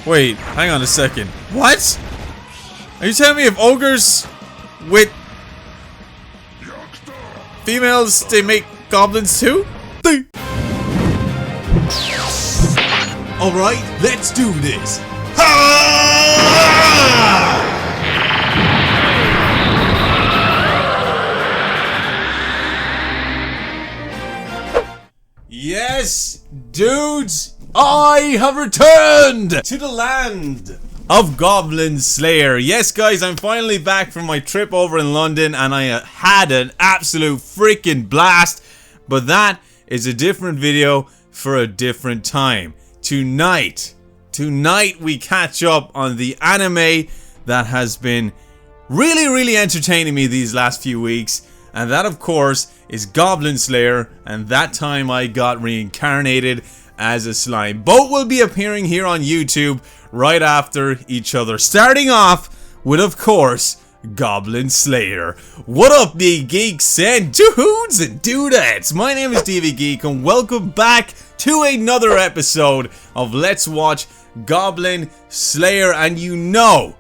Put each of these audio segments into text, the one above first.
Wait, hang on a second. What? Are you telling me if ogres with females, they make goblins too? Alright, let's do this. Yes, dudes, I have returned To the land. of Goblin Slayer. Yes, guys, I'm finally back from my trip over in London, and I had an absolute freaking blast. But that is a different video for a different time. Tonight we catch up on the anime that has been really entertaining me these last few weeks. And that, of course, is Goblin Slayer, and that time I got reincarnated as a slime. Both will be appearing here on YouTube right after each other, starting off with, of course, Goblin Slayer. What up, big geeks and dudes and dudettes? My name is Deebeegeek, and welcome back to another episode of Let's Watch Goblin Slayer. And you know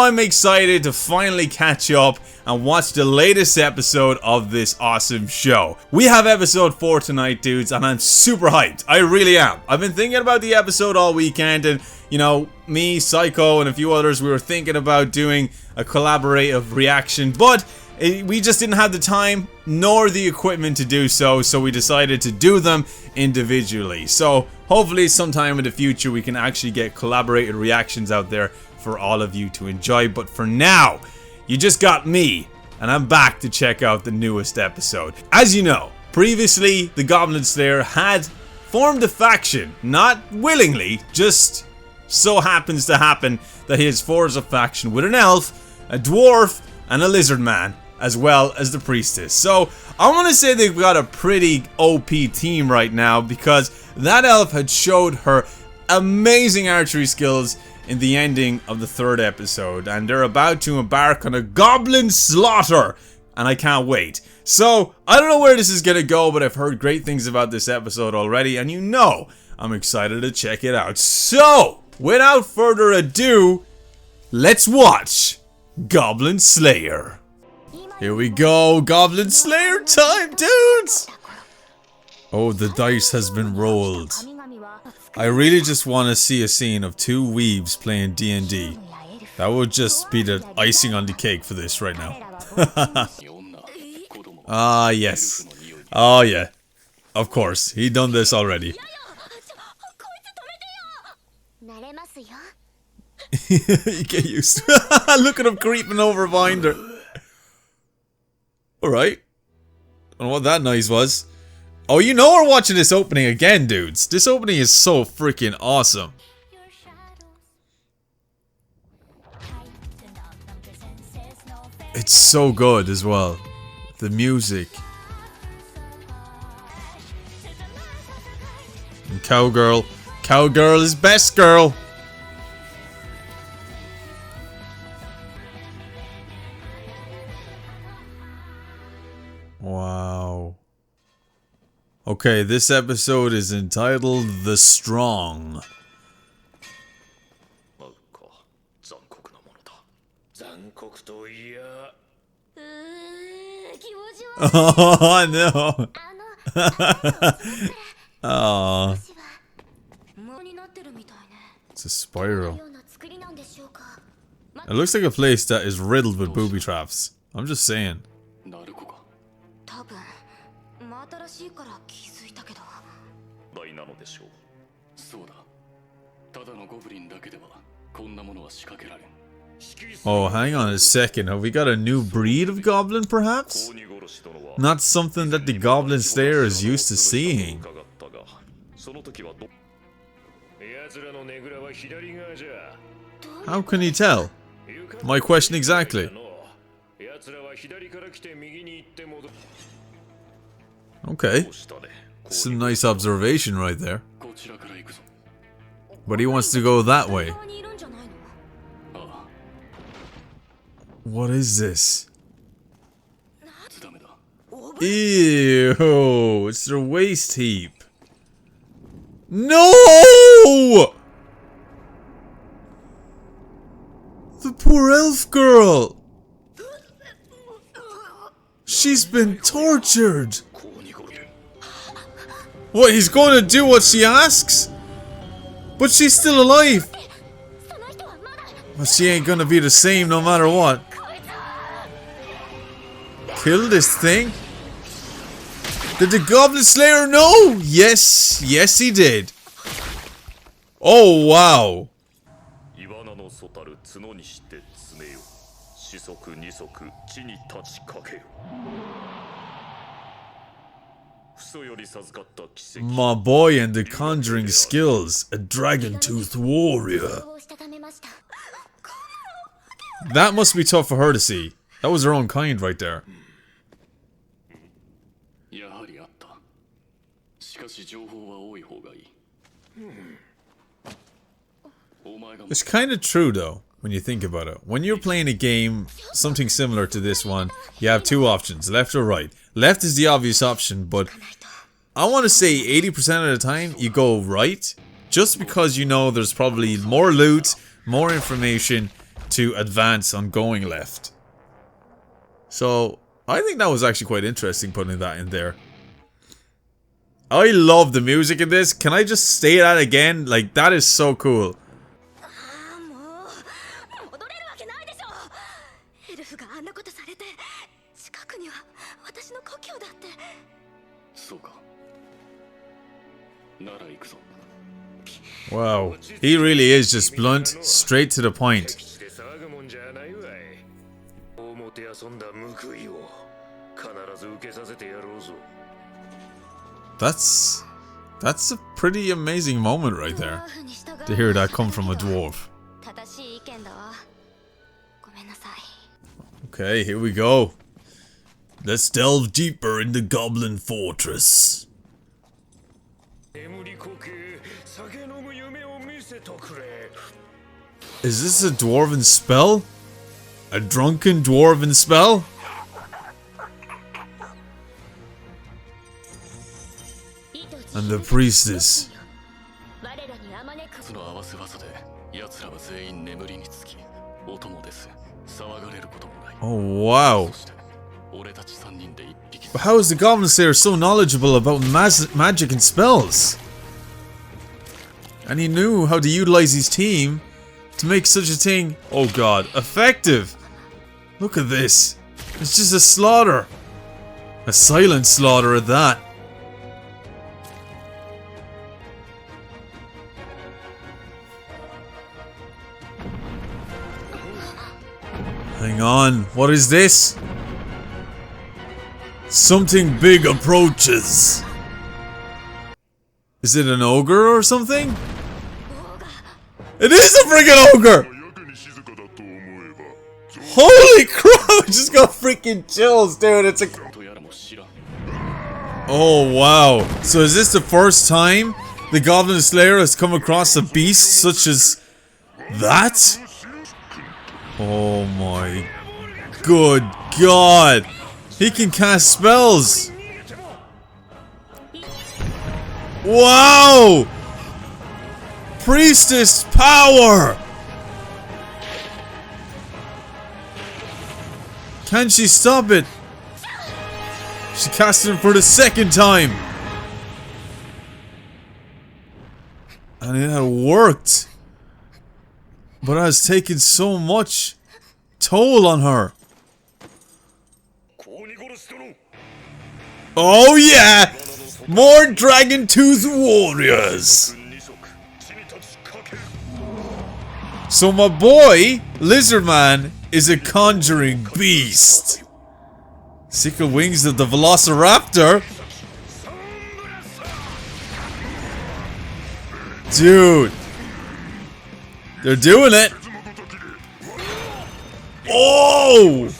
I'm excited to finally catch up and watch the latest episode of this awesome show. We have episode 4 tonight, dudes, and I'm super hyped. I really am. I've been thinking about the episode all weekend, and you know, me, Psycho, and a few others, we were thinking about doing a collaborative reaction, but we just didn't have the time nor the equipment to do so, so we decided to do them individually. So hopefully sometime in the future we can actually get collaborated reactions out there for all of you to enjoy. But for now, you just got me, and I'm back to check out the newest episode. As you know, previously the Goblin Slayer had formed a faction, not willingly, just so happens to happen that he has forged a faction with an elf, a dwarf, and a lizard man, as well as the priestess. So I want to say they've got a pretty OP team right now, because that elf had showed her amazing archery skills in the ending of the 3rd episode, and they're about to embark on a goblin slaughter, and I can't wait. So I don't know where this is gonna go, but I've heard great things about this episode already, and you know I'm excited to check it out. So without further ado, let's watch Goblin Slayer. Here we go, Goblin Slayer time, dudes! Oh, the dice has been rolled. I really just want to see a scene of 2 weebs playing D&D. That would just be the icing on the cake for this right now. Ah, yes. Oh, yeah. Of course, he done this already. You get used to it. Look at him creeping over behind her. Alright. I don't know what that noise was. Oh, you know we're watching this opening again, dudes. This opening is so freaking awesome. It's so good as well. The music. And Cowgirl. Cowgirl is best girl. Wow. Okay, this episode is entitled The Strong. Oh no. Oh. It's a spiral. It looks like a place that is riddled with booby traps. I'm just saying. Oh, hang on a second. Have we got a new breed of goblin, perhaps? Not something that the Goblin Slayer is used to seeing. How can he tell? My question exactly. Okay. Some nice observation right there. But he wants to go that way. What is this? Ew, it's their waste heap. No! poor elf girl! She's been tortured! What, he's going to do what she asks? But she's still alive! Well, she ain't gonna be the same no matter what. Kill this thing? Did the Goblin Slayer know? Yes, yes he did. Oh wow. My boy and the conjuring skills, a dragon-toothed warrior. That must be tough for her to see. That was her own kind right there. It's kind of true though, when you think about it. When you're playing a game, something similar to this one, you have two options, left or right. Left is the obvious option, but I want to say 80% of the time you go right, just because you know there's probably more loot, more information to advance on going left. So, I think that was actually quite interesting putting that in there. I love the music in this. Can I just say that again? Like, that is so cool. Wow, he really is just blunt, straight to the point. That's a pretty amazing moment right there, to hear that come from a dwarf. Okay, here we go. Let's delve deeper in the Goblin Fortress. Is this a dwarven spell? A drunken dwarven spell? And the priestess. Oh wow. But how is the Goblin Slayer so knowledgeable about magic and spells? And he knew how to utilize his team to make such a thing, oh god, effective. Look at this. It's just a slaughter. A silent slaughter at that. Hang on, what is this? Something big approaches. Is it an ogre or something? It is a freaking ogre! Holy crap! I just got freaking chills, dude. It's a... Oh wow. So is this the first time the Goblin Slayer has come across a beast such as that? Oh my good god. He can cast spells. Wow! Priestess power! Can she stop it? She casted him for the second time. And it had worked. But it has taken so much toll on her. Oh yeah! More dragon tooth warriors! So my boy, Lizardman, is a conjuring beast. Sickle wings of the Velociraptor. Dude. They're doing it. Oh!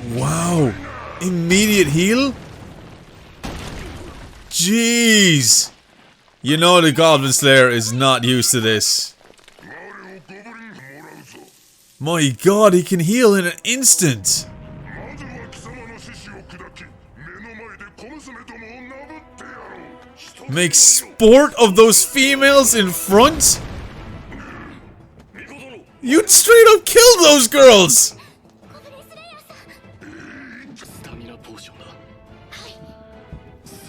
Wow. Immediate heal? Jeez. You know the Goblin Slayer is not used to this. My god, he can heal in an instant. Make sport of those females in front? You'd straight up kill those girls!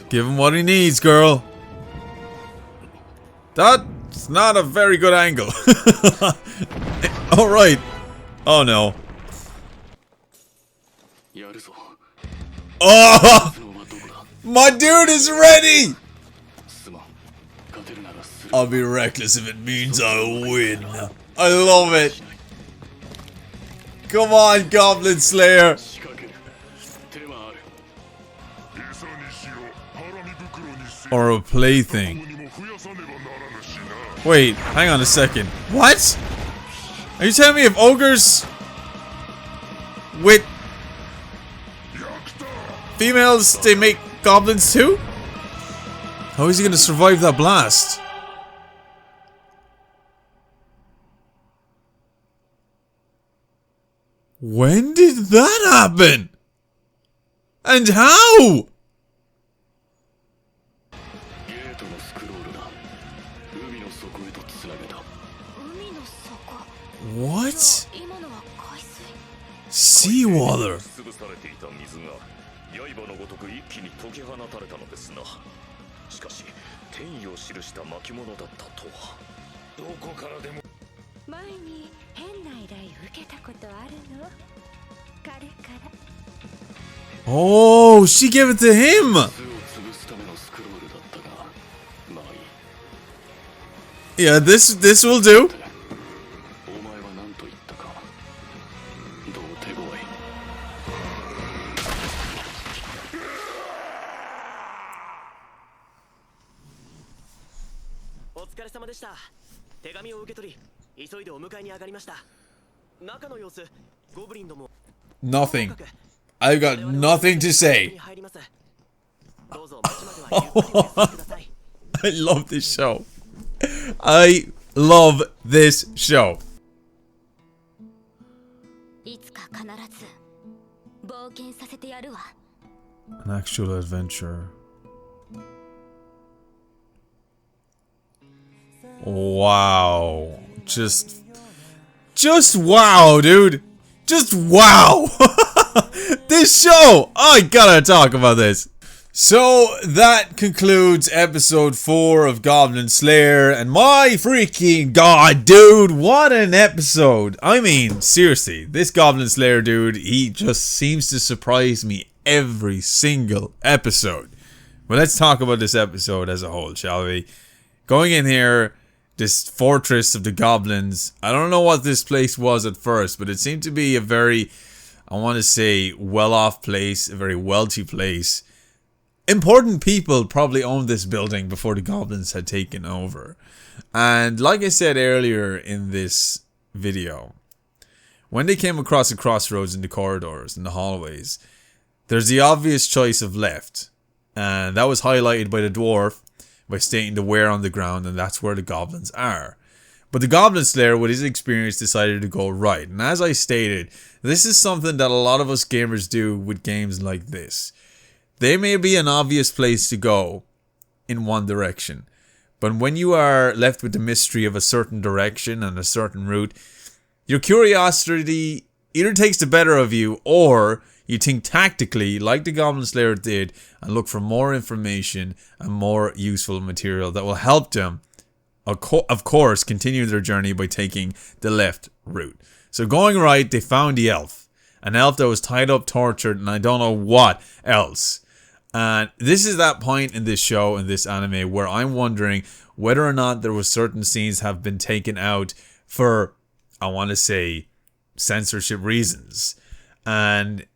Give him what he needs, girl. That's not a very good angle. Alright. Oh no. Oh! My dude is ready! I'll be reckless if it means I win. I love it. Come on, Goblin Slayer. Or a plaything. Wait, hang on a second. What? Are you telling me if ogres with females, they make goblins too? How is he gonna survive that blast? When did that happen? And how? What? Seawater. Oh, she gave it to him. Yeah, this will do. Nothing. I've got nothing to say. I love this show. I love this show. An actual adventure. Wow. Just wow, dude. Just wow. This show. I gotta talk about this. So that concludes episode 4 of Goblin Slayer, and my freaking god, dude, what an episode. I mean, seriously, this Goblin Slayer dude, he just seems to surprise me every single episode. But let's talk about this episode as a whole, shall we? Going in here, this fortress of the goblins, I don't know what this place was at first, but it seemed to be a very, I want to say, well-off place, a very wealthy place. Important people probably owned this building before the goblins had taken over. And like I said earlier in this video, when they came across a crossroads in the corridors, in the hallways, there's the obvious choice of left. And that was highlighted by the dwarf by stating the where on the ground, and that's where the goblins are. But the Goblin Slayer, with his experience, decided to go right. And as I stated, this is something that a lot of us gamers do with games like this. They may be an obvious place to go in one direction, but when you are left with the mystery of a certain direction and a certain route, your curiosity either takes the better of you, or you think tactically like the Goblin Slayer did and look for more information and more useful material that will help them, of course, continue their journey by taking the left route. So going right, they found the elf. An elf that was tied up, tortured, and I don't know what else. And this is that point in this show, in this anime, where I'm wondering whether or not there was certain scenes have been taken out for, I want to say, censorship reasons. And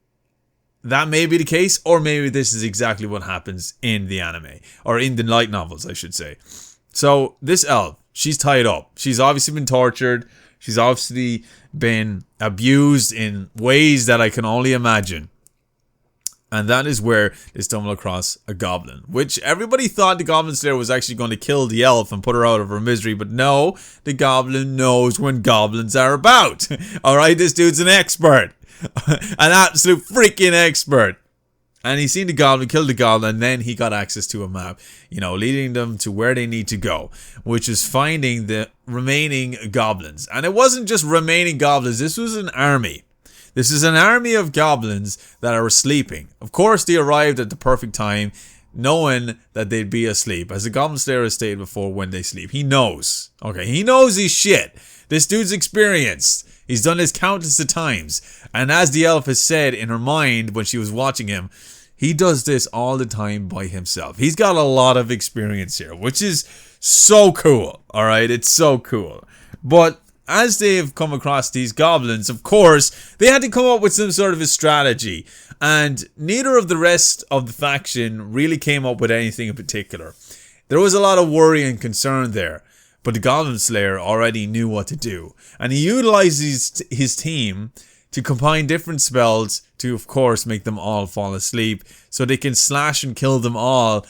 that may be the case, or maybe this is exactly what happens in the anime, or in the light novels, I should say. So this elf, she's tied up. She's obviously been tortured. She's obviously been abused in ways that I can only imagine. And that is where they stumble across a goblin, which everybody thought the Goblin Slayer was actually going to kill the elf and put her out of her misery. But no, the goblin knows when goblins are about. Alright, this dude's an expert. An absolute freaking expert. And he seen the Goblin, killed the Goblin, and then he got access to a map, you know, leading them to where they need to go, which is finding the remaining Goblins. And it wasn't just remaining Goblins, this was an army. This is an army of Goblins that are sleeping. Of course, they arrived at the perfect time, knowing that they'd be asleep. As the Goblin Slayer has stated before, when they sleep. He knows. Okay, he knows his shit. This dude's experienced. He's done this countless of times. And as the elf has said in her mind when she was watching him, he does this all the time by himself. He's got a lot of experience here, which is so cool. Alright, it's so cool. But as they have come across these goblins, of course, they had to come up with some sort of a strategy. And neither of the rest of the faction really came up with anything in particular. There was a lot of worry and concern there. But the Goblin Slayer already knew what to do. And he utilizes his team to combine different spells to, of course, make them all fall asleep. So they can slash and kill them all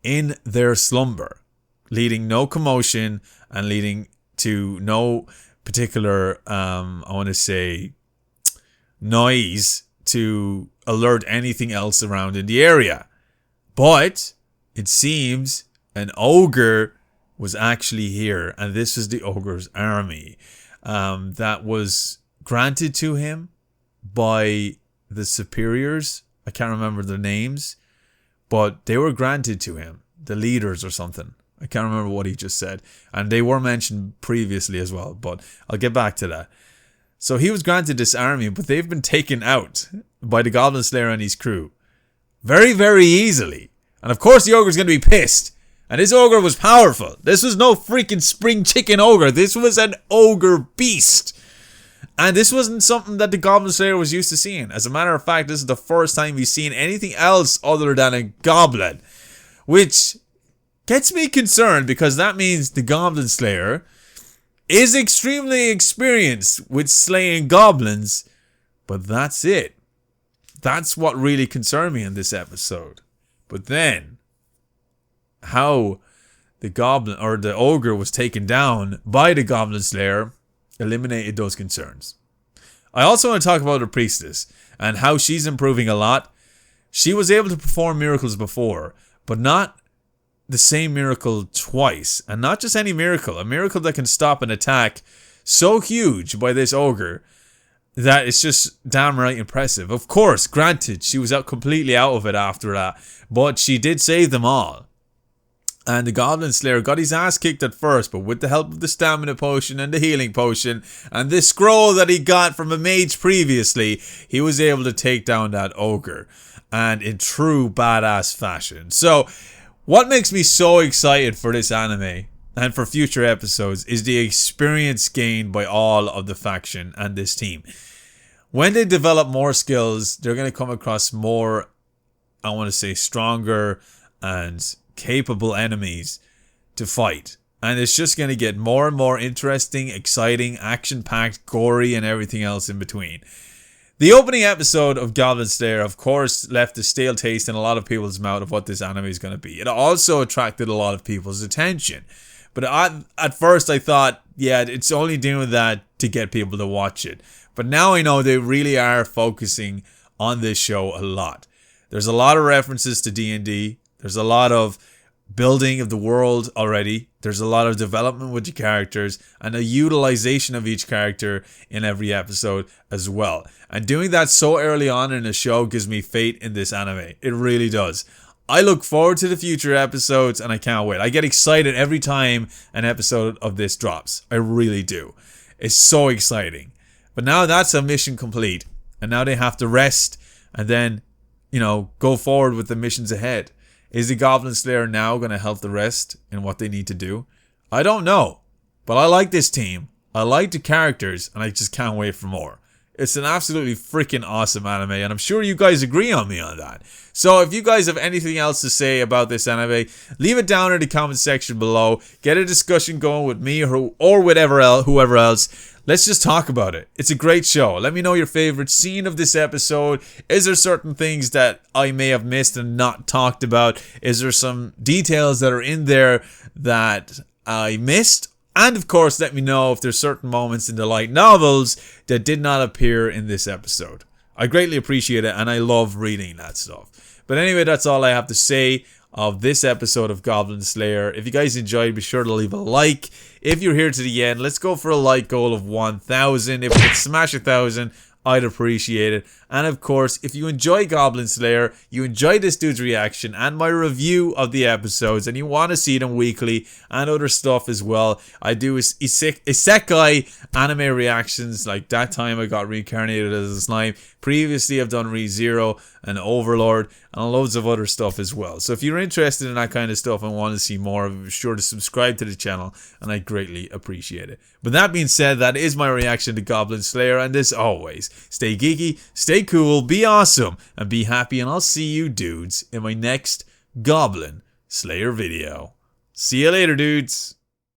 in their slumber. Leading no commotion and leading to no particular, I want to say, noise to alert anything else around in the area. But it seems an ogre was actually here, and this is the ogre's army that was granted to him by the superiors. I can't remember their names, but they were granted to him, the leaders or something. I can't remember what he just said, and they were mentioned previously as well, but I'll get back to that. So he was granted this army, but they've been taken out by the Goblin Slayer and his crew very, very easily. And of course the ogre's going to be pissed. And this ogre was powerful. This was no freaking spring chicken ogre. This was an ogre beast. And this wasn't something that the Goblin Slayer was used to seeing. As a matter of fact, this is the first time he's seen anything else other than a goblin. Which gets me concerned, because that means the Goblin Slayer is extremely experienced with slaying goblins. But that's it. That's what really concerned me in this episode. But then, how the goblin or the ogre was taken down by the Goblin Slayer eliminated those concerns. I also want to talk about the priestess and how she's improving a lot. She was able to perform miracles before, but not the same miracle twice. And not just any miracle, a miracle that can stop an attack so huge by this ogre that it's just downright impressive. Of course, granted, she was completely out of it after that, but she did save them all. And the Goblin Slayer got his ass kicked at first, but with the help of the stamina potion and the healing potion and this scroll that he got from a mage previously, he was able to take down that ogre, and in true badass fashion. So what makes me so excited for this anime and for future episodes is the experience gained by all of the faction and this team. When they develop more skills, they're going to come across more, I want to say, stronger and capable enemies to fight, and it's just going to get more and more interesting, exciting, action-packed, gory, and everything else in between. The opening episode of Goblin Slayer, of course, left a stale taste in a lot of people's mouth of what this anime is going to be. It also attracted a lot of people's attention, but at first I thought, yeah, it's only doing that to get people to watch it. But now I know they really are focusing on this show a lot. There's a lot of references to D&D. There's a lot of building of the world already. There's a lot of development with the characters and a utilization of each character in every episode as well. And doing that so early on in the show gives me faith in this anime. It really does. I look forward to the future episodes and I can't wait. I get excited every time an episode of this drops. I really do. It's so exciting. But now that's a mission complete. And now they have to rest and then, you know, go forward with the missions ahead. Is the Goblin Slayer now going to help the rest in what they need to do? I don't know. But I like this team. I like the characters. And I just can't wait for more. It's an absolutely freaking awesome anime. And I'm sure you guys agree on me on that. So if you guys have anything else to say about this anime, leave it down in the comment section below. Get a discussion going with me or with whoever else. Let's just talk about it. It's a great show. Let me know your favorite scene of this episode. Is there certain things that I may have missed and not talked about? Is there some details that are in there that I missed? And of course, let me know if there's certain moments in the light novels that did not appear in this episode. I greatly appreciate it and I love reading that stuff. But anyway, that's all I have to say of this episode of Goblin Slayer. If you guys enjoyed, be sure to leave a like. If you're here to the end, let's go for a like goal of 1,000. If we could smash 1,000, I'd appreciate it. And of course, if you enjoy Goblin Slayer, you enjoy this dude's reaction and my review of the episodes, and you want to see them weekly and other stuff as well, I do isekai anime reactions. Like that time I got reincarnated as a slime. Previously I've done ReZero and Overlord and loads of other stuff as well. So if you're interested in that kind of stuff and want to see more, be sure to subscribe to the channel, and I greatly appreciate it. But that being said, that is my reaction to Goblin Slayer, and as always, stay geeky, stay cool, be awesome, and be happy, and I'll see you dudes in my next Goblin Slayer video. See you later, dudes.